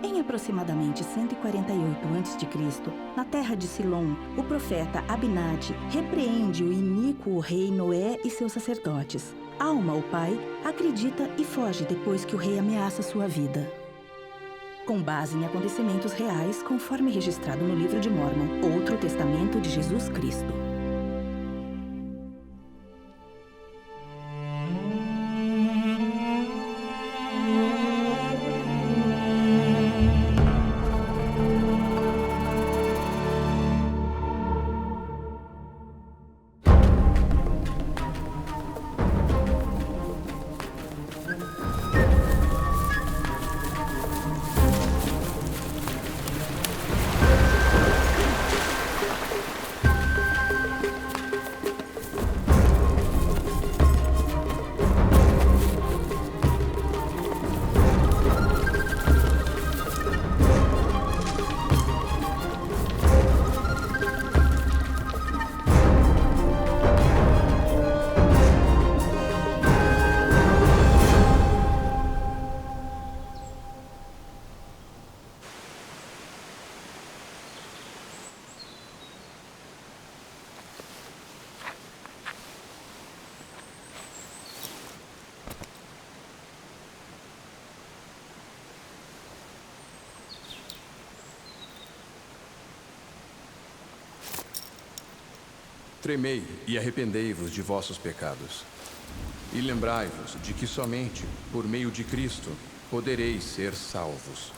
Em aproximadamente 148 a.C., na terra de Silom, o profeta Abinadi repreende o iníquo rei Noé e seus sacerdotes. Alma, o pai, acredita e foge depois que o rei ameaça sua vida. Com base em acontecimentos reais, conforme registrado no Livro de Mórmon, outro testamento de Jesus Cristo. Tremei e arrependei-vos de vossos pecados. E lembrai-vos de que somente por meio de Cristo podereis ser salvos.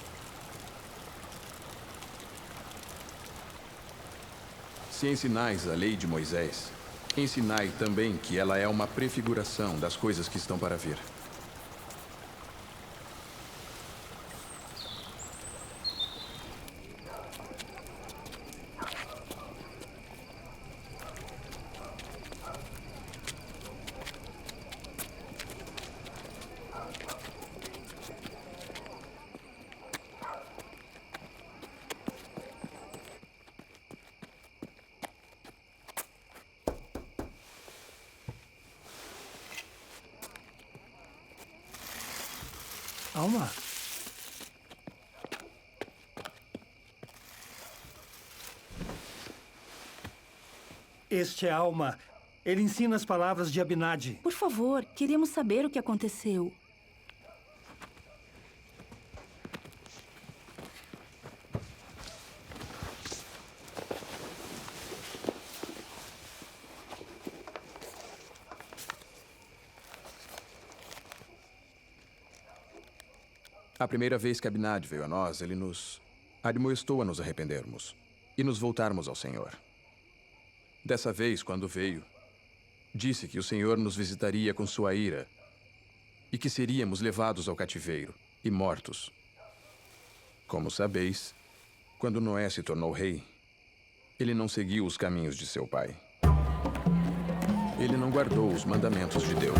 Se ensinais a lei de Moisés, ensinai também que ela é uma prefiguração das coisas que estão para vir. Alma? Este é Alma. Ele ensina as palavras de Abinadi. Por favor, queremos saber o que aconteceu. A primeira vez que Abinadi veio a nós, ele nos admoestou a nos arrependermos e nos voltarmos ao Senhor. Dessa vez, quando veio, disse que o Senhor nos visitaria com sua ira e que seríamos levados ao cativeiro e mortos. Como sabeis, quando Noé se tornou rei, ele não seguiu os caminhos de seu pai. Ele não guardou os mandamentos de Deus,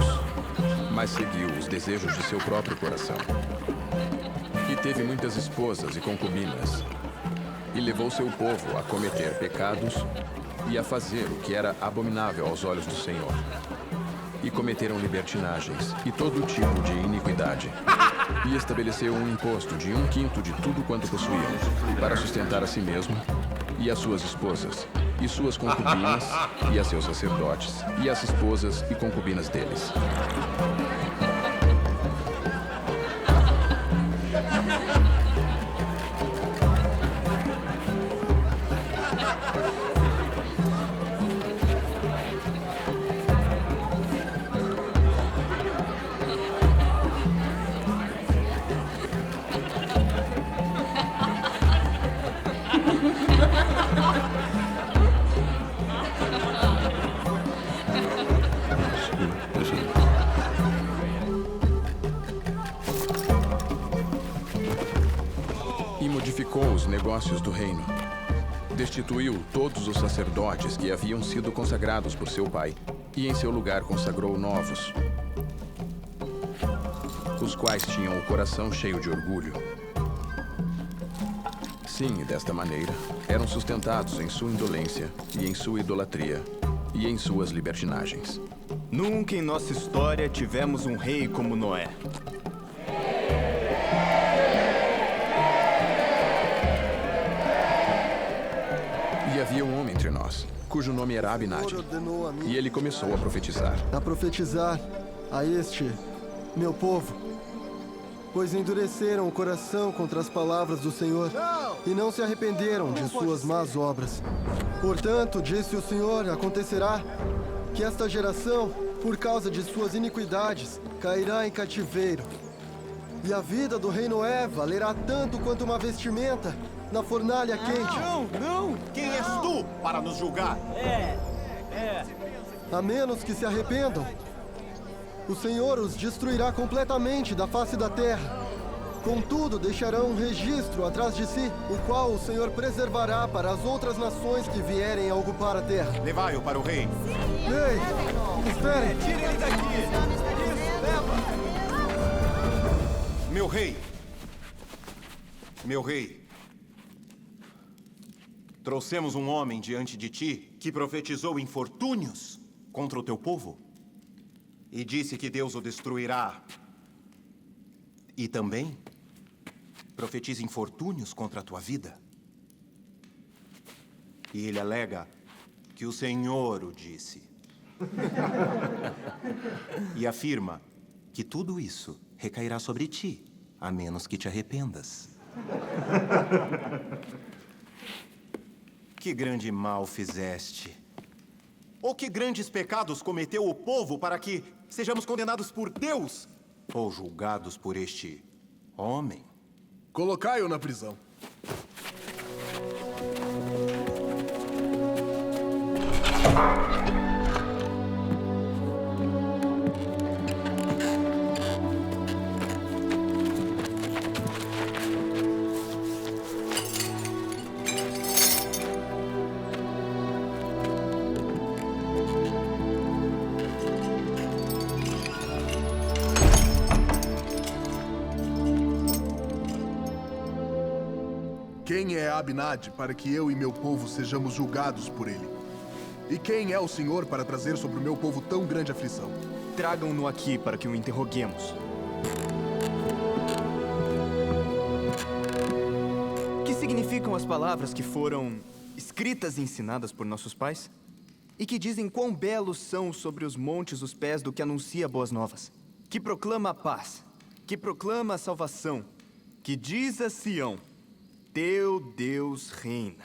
mas seguiu os desejos de seu próprio coração. E teve muitas esposas e concubinas, e levou seu povo a cometer pecados e a fazer o que era abominável aos olhos do Senhor. E cometeram libertinagens e todo tipo de iniquidade. E estabeleceu um imposto de 1/5 de tudo quanto possuíam, para sustentar a si mesmo e as suas esposas, e suas concubinas, e a seus sacerdotes, e as esposas e concubinas deles. E modificou os negócios do reino. Destituiu todos os sacerdotes que haviam sido consagrados por seu pai, e em seu lugar consagrou novos, os quais tinham o coração cheio de orgulho. Sim, e desta maneira, eram sustentados em sua indolência, e em sua idolatria, e em suas libertinagens. Nunca em nossa história tivemos um rei como Noé. cujo nome era Abinadi. Ordenou a mim E ele começou a profetizar. a profetizar a este meu povo, pois endureceram o coração contra as palavras do Senhor e não se arrependeram de suas más obras. Portanto, disse o Senhor, acontecerá que esta geração, por causa de suas iniquidades, cairá em cativeiro. E a vida do rei Noé valerá tanto quanto uma vestimenta na fornalha quente. Não! Quem és tu para nos julgar? A menos que se arrependam, o Senhor os destruirá completamente da face da terra. Contudo, deixarão um registro atrás de si, o qual o Senhor preservará para as outras nações que vierem a ocupar a terra. Levai-o para o rei. Ei, esperem! Tire ele daqui! Isso, leva! Meu rei! Meu rei! Trouxemos um homem diante de ti que profetizou infortúnios contra o teu povo e disse que Deus o destruirá. E também profetiza infortúnios contra a tua vida. E ele alega que o Senhor o disse. E afirma que tudo isso recairá sobre ti, a menos que te arrependas. Que grande mal fizeste? Ou que grandes pecados cometeu o povo para que sejamos condenados por Deus ou julgados por este homem? Colocai-o na prisão. Quem é Abinadi para que eu e meu povo sejamos julgados por ele? E quem é o Senhor para trazer sobre o meu povo tão grande aflição? Tragam-no aqui para que o interroguemos. Que significam as palavras que foram escritas e ensinadas por nossos pais? E que dizem quão belos são sobre os montes os pés do que anuncia boas novas? Que proclama a paz, que proclama a salvação, que diz a Sião: teu Deus reina.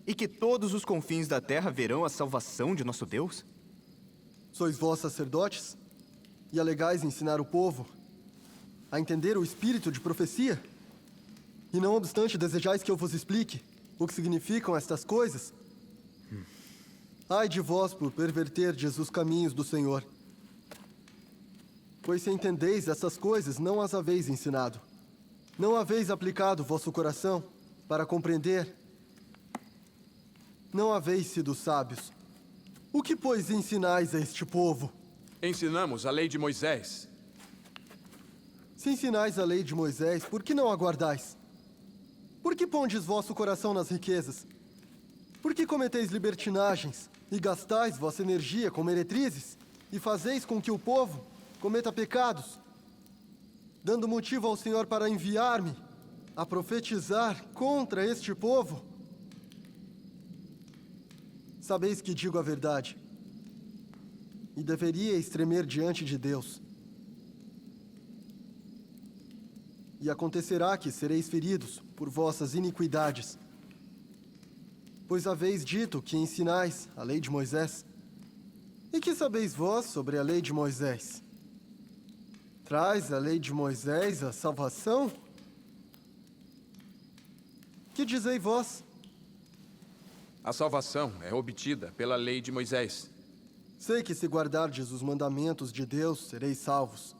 E que todos os confins da terra verão a salvação de nosso Deus? Sois vós sacerdotes e alegais ensinar o povo a entender o espírito de profecia? E não obstante desejais que eu vos explique o que significam estas coisas? Ai de vós por perverterdes os caminhos do Senhor. Pois se entendeis essas coisas, não as haveis ensinado. Não haveis aplicado vosso coração para compreender. Não haveis sido sábios. O que, pois, ensinais a este povo? Ensinamos a lei de Moisés. Se ensinais a lei de Moisés, por que não a guardais? Por que pondes vosso coração nas riquezas? Por que cometeis libertinagens e gastais vossa energia com meretrizes e fazeis com que o povo cometa pecados, dando motivo ao Senhor para enviar-me a profetizar contra este povo? Sabeis que digo a verdade, e deveríeis tremer diante de Deus. E acontecerá que sereis feridos por vossas iniquidades, pois haveis dito que ensinais a lei de Moisés. E que sabeis vós sobre a lei de Moisés? Traz a lei de Moisés a salvação? Que dizei vós? A salvação é obtida pela lei de Moisés. Sei que se guardardes os mandamentos de Deus, sereis salvos.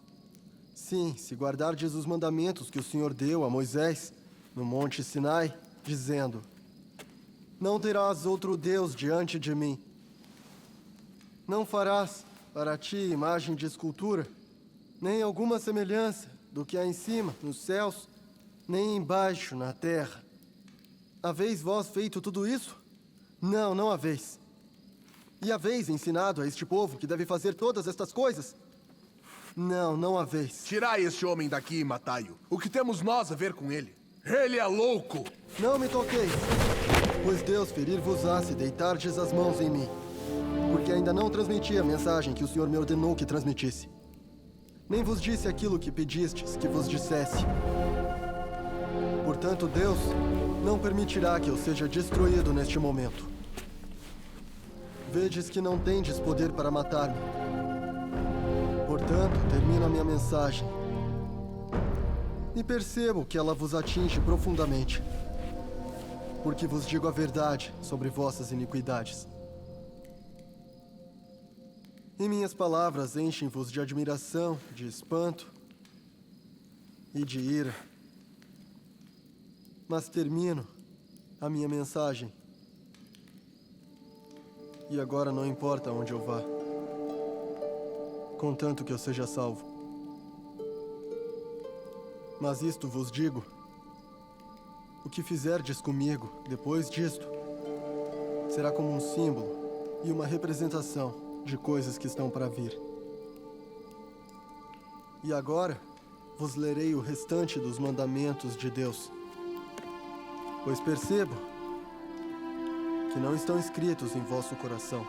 Sim, se guardardes os mandamentos que o Senhor deu a Moisés no monte Sinai, dizendo: não terás outro Deus diante de mim. Não farás para ti imagem de escultura, nem alguma semelhança do que há em cima, nos céus, nem embaixo, na terra. Haveis vós feito tudo isso? Não, não haveis. E haveis ensinado a este povo que deve fazer todas estas coisas? Não, não haveis. Tirai este homem daqui e matai-o. O que temos nós a ver com ele? Ele é louco! Não me toqueis. Pois Deus ferir-vos-á se deitardes as mãos em mim, porque ainda não transmiti a mensagem que o Senhor me ordenou que transmitisse. Nem vos disse aquilo que pedistes que vos dissesse. Portanto, Deus não permitirá que eu seja destruído neste momento. Vedes que não tendes poder para matar-me. Portanto, termino a minha mensagem. E percebo que ela vos atinge profundamente, porque vos digo a verdade sobre vossas iniquidades. E minhas palavras enchem-vos de admiração, de espanto e de ira. Mas termino a minha mensagem. E agora não importa onde eu vá, contanto que eu seja salvo. Mas isto vos digo: o que fizerdes comigo depois disto será como um símbolo e uma representação de coisas que estão para vir. E agora vos lerei o restante dos mandamentos de Deus, pois percebo que não estão escritos em vosso coração.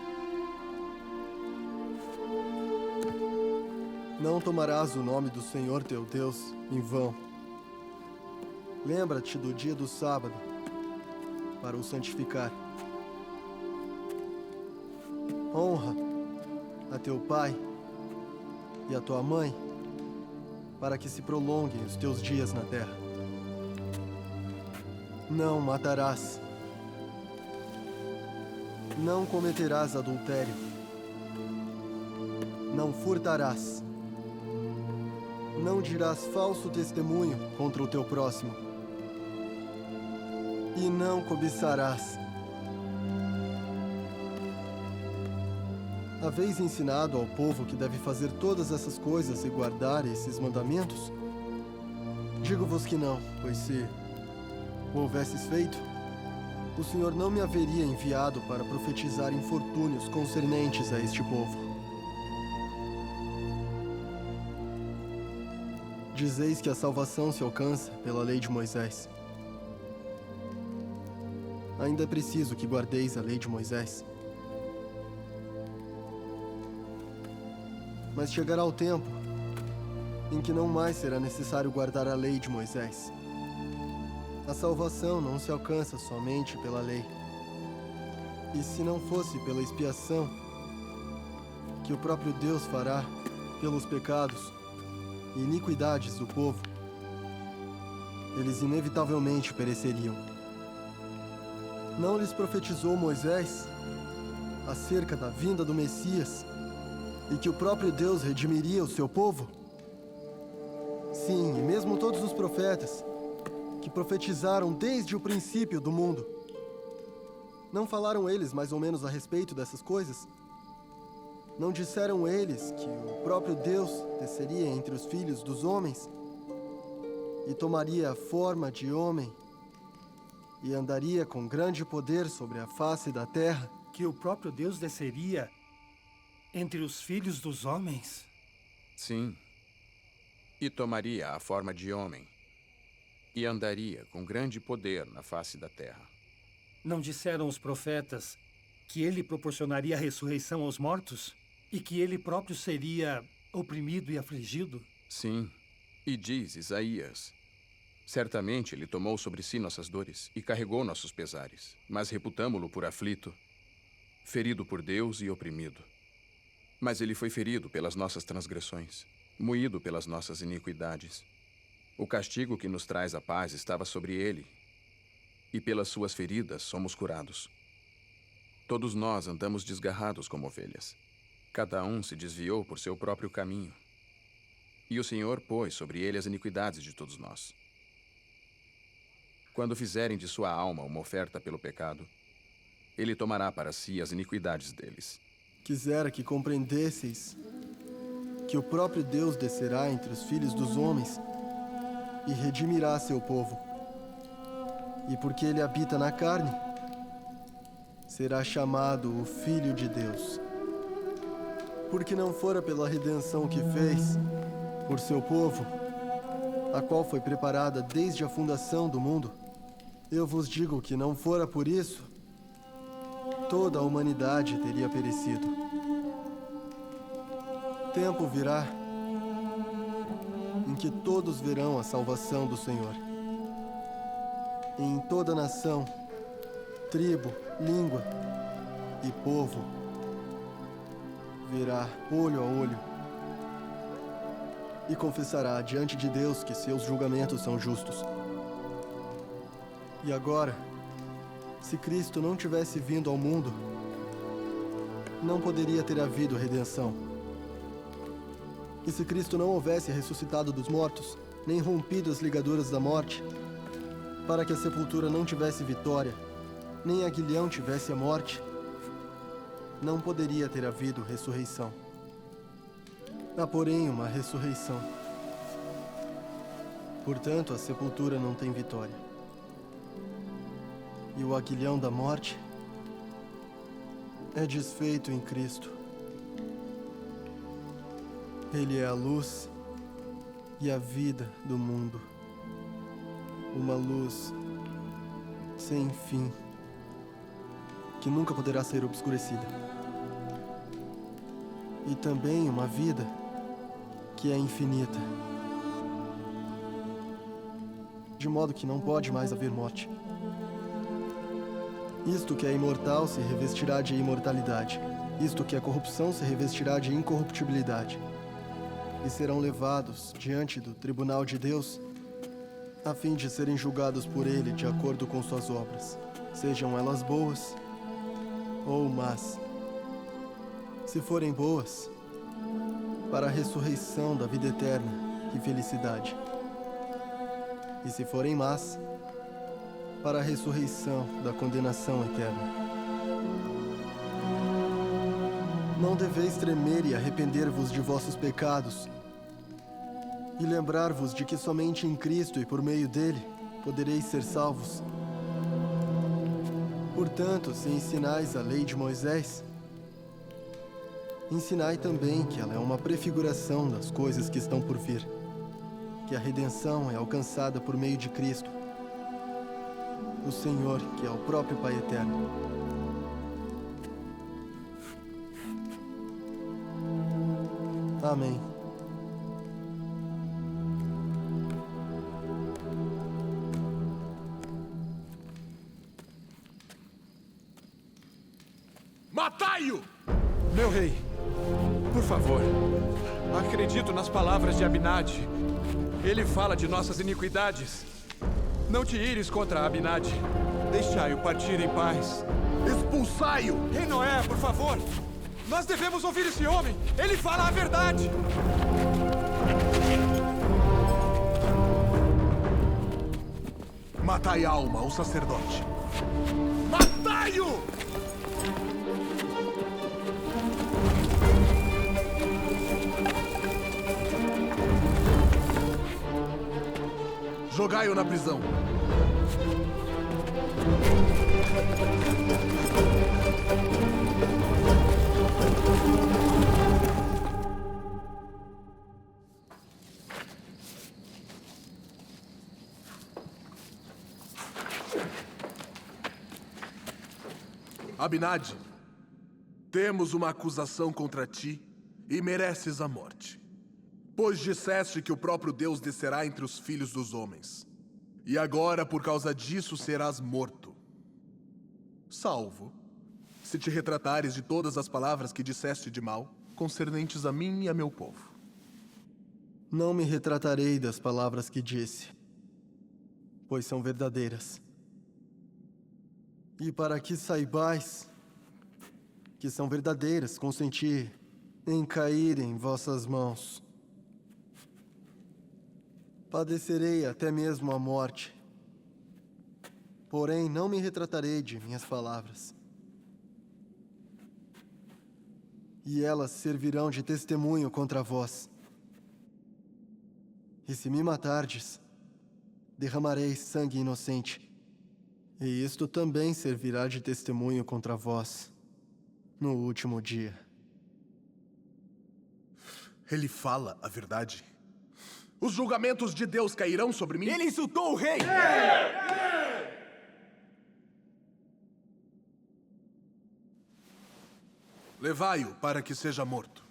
Não tomarás o nome do Senhor teu Deus em vão. Lembra-te do dia do sábado para o santificar. Honra a teu pai e a tua mãe, para que se prolonguem os teus dias na terra. Não matarás. Não cometerás adultério. Não furtarás. Não dirás falso testemunho contra o teu próximo. E não cobiçarás. Haveis ensinado ao povo que deve fazer todas essas coisas e guardar esses mandamentos? Digo-vos que não, pois se o houvesses feito, o Senhor não me haveria enviado para profetizar infortúnios concernentes a este povo. Dizeis que a salvação se alcança pela lei de Moisés. Ainda é preciso que guardeis a lei de Moisés. Mas chegará o tempo em que não mais será necessário guardar a lei de Moisés. A salvação não se alcança somente pela lei. E se não fosse pela expiação que o próprio Deus fará pelos pecados e iniquidades do povo, eles inevitavelmente pereceriam. Não lhes profetizou Moisés acerca da vinda do Messias e que o próprio Deus redimiria o seu povo? Sim, e mesmo todos os profetas que profetizaram desde o princípio do mundo. Não falaram eles mais ou menos a respeito dessas coisas? Não disseram eles que o próprio Deus desceria entre os filhos dos homens e tomaria a forma de homem e andaria com grande poder sobre a face da terra? Que o próprio Deus desceria entre os filhos dos homens? Sim. E tomaria a forma de homem e andaria com grande poder na face da terra. Não disseram os profetas que ele proporcionaria a ressurreição aos mortos? E que ele próprio seria oprimido e afligido? Sim. E diz Isaías: certamente ele tomou sobre si nossas dores e carregou nossos pesares, mas reputamo-lo por aflito, ferido por Deus e oprimido. Mas ele foi ferido pelas nossas transgressões, moído pelas nossas iniquidades. O castigo que nos traz a paz estava sobre ele, e pelas suas feridas somos curados. Todos nós andamos desgarrados como ovelhas. Cada um se desviou por seu próprio caminho. E o Senhor pôs sobre ele as iniquidades de todos nós. Quando fizerem de sua alma uma oferta pelo pecado, ele tomará para si as iniquidades deles. Quisera que compreendesseis que o próprio Deus descerá entre os filhos dos homens e redimirá seu povo. E porque ele habita na carne, será chamado o Filho de Deus. Porque não fora pela redenção que fez por seu povo, a qual foi preparada desde a fundação do mundo, Eu vos digo que não fora por isso, toda a humanidade teria perecido. Tempo virá em que todos verão a salvação do Senhor. Em toda nação, tribo, língua e povo verá olho a olho e confessará diante de Deus que seus julgamentos são justos. E agora, se Cristo não tivesse vindo ao mundo, não poderia ter havido redenção. E se Cristo não houvesse ressuscitado dos mortos, nem rompido as ligaduras da morte, para que a sepultura não tivesse vitória, nem a aguilhão tivesse a morte, não poderia ter havido ressurreição. Há, porém, uma ressurreição. Portanto, a sepultura não tem vitória. E o aguilhão da morte é desfeito em Cristo. Ele é a luz e a vida do mundo. Uma luz sem fim, que nunca poderá ser obscurecida. E também uma vida que é infinita, de modo que não pode mais haver morte. Isto que é imortal se revestirá de imortalidade. Isto que é corrupção se revestirá de incorruptibilidade. E serão levados diante do tribunal de Deus, a fim de serem julgados por Ele de acordo com suas obras, sejam elas boas ou más. Se forem boas, para a ressurreição da vida eterna e felicidade. E se forem más, para a ressurreição da condenação eterna. Não deveis tremer e arrepender-vos de vossos pecados, e lembrar-vos de que somente em Cristo e por meio dele podereis ser salvos. Portanto, se ensinais a lei de Moisés, ensinai também que ela é uma prefiguração das coisas que estão por vir, que a redenção é alcançada por meio de Cristo, o Senhor, que é o próprio Pai Eterno. Amém. Matai-o! Meu rei, por favor, acredito nas palavras de Abinadi. Ele fala de nossas iniquidades. Não te ires contra Abinadi. Deixai-o partir em paz. Expulsai-o! Rei Noé, por favor! Nós devemos ouvir esse homem! Ele fala a verdade! Matai Alma, o sacerdote. Matai-o! Jogai-o na prisão. Abinadi, temos uma acusação contra ti e mereces a morte. Pois disseste que o próprio Deus descerá entre os filhos dos homens. E agora, por causa disso, serás morto. Salvo, se te retratares de todas as palavras que disseste de mal, concernentes a mim e a meu povo. Não me retratarei das palavras que disse, pois são verdadeiras. E para que saibais que são verdadeiras, consenti em cair em vossas mãos. Padecerei até mesmo a morte. Porém, não me retratarei de minhas palavras. E elas servirão de testemunho contra vós. E se me matardes, derramarei sangue inocente. E isto também servirá de testemunho contra vós no último dia. Ele fala a verdade. Os julgamentos de Deus cairão sobre mim? Ele insultou o rei! Levai-o para que seja morto.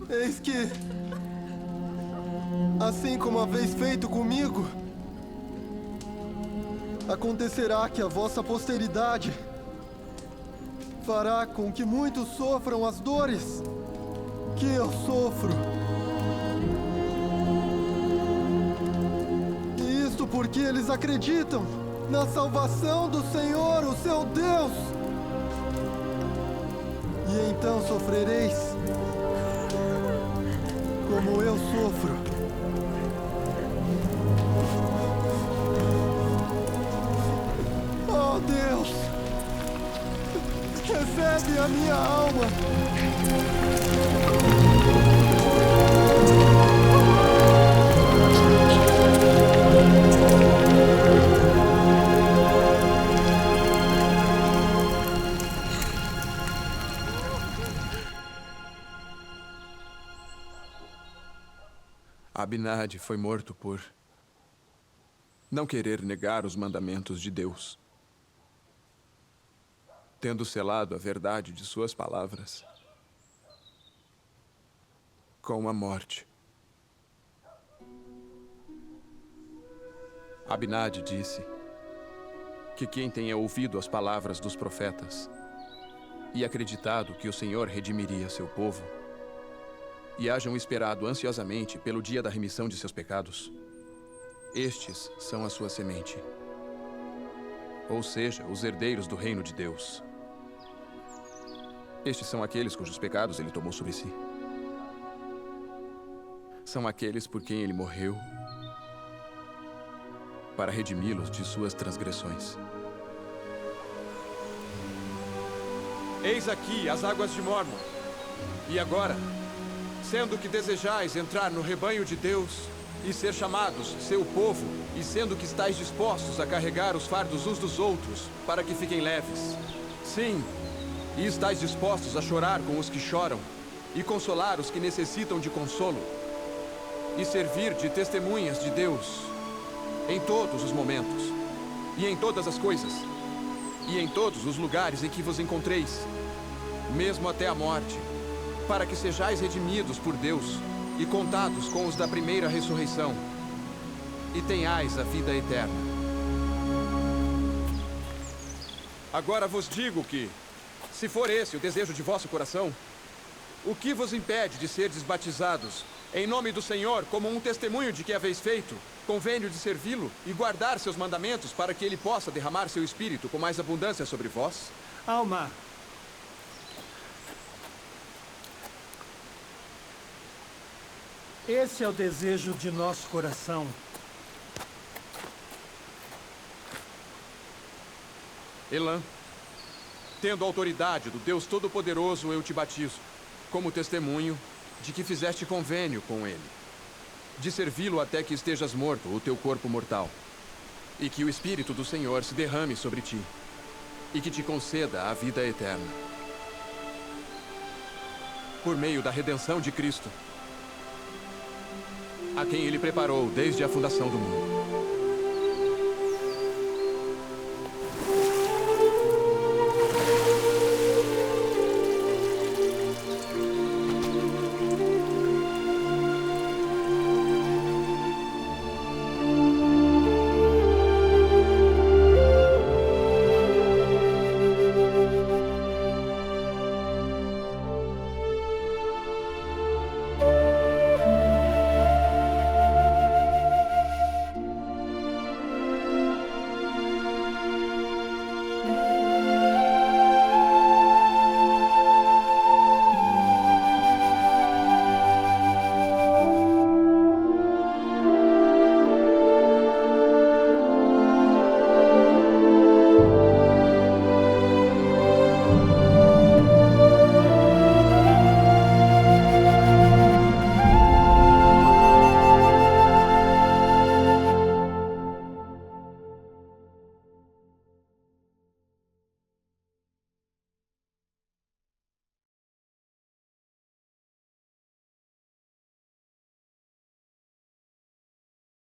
Eis que, assim como haveis feito comigo, acontecerá que a vossa posteridade fará com que muitos sofram as dores que eu sofro. E isto porque eles acreditam na salvação do Senhor, o seu Deus. E então sofrereis como eu sofro. Oh, Deus! Recebe a minha alma! Abinadi foi morto por não querer negar os mandamentos de Deus, tendo selado a verdade de suas palavras com a morte. Abinadi disse que quem tenha ouvido as palavras dos profetas e acreditado que o Senhor redimiria seu povo, e hajam esperado ansiosamente pelo dia da remissão de seus pecados, estes são a sua semente, ou seja, os herdeiros do reino de Deus. Estes são aqueles cujos pecados ele tomou sobre si. São aqueles por quem ele morreu para redimi-los de suas transgressões. Eis aqui as águas de Mórmon. E agora, sendo que desejais entrar no rebanho de Deus e ser chamados seu povo, e sendo que estáis dispostos a carregar os fardos uns dos outros, para que fiquem leves. Sim, e estáis dispostos a chorar com os que choram, e consolar os que necessitam de consolo, e servir de testemunhas de Deus em todos os momentos, e em todas as coisas, e em todos os lugares em que vos encontreis, mesmo até a morte, para que sejais redimidos por Deus e contados com os da primeira ressurreição, e tenhais a vida eterna. Agora vos digo que, se for esse o desejo de vosso coração, o que vos impede de serdes batizados em nome do Senhor como um testemunho de que haveis feito convênio de servi-lo e guardar seus mandamentos para que ele possa derramar seu espírito com mais abundância sobre vós? Alma, esse é o desejo de nosso coração. Elã, tendo a autoridade do Deus Todo-Poderoso, eu te batizo, como testemunho de que fizeste convênio com ele, de servi-lo até que estejas morto, o teu corpo mortal, e que o Espírito do Senhor se derrame sobre ti, e que te conceda a vida eterna. Por meio da redenção de Cristo, a quem ele preparou desde a fundação do mundo.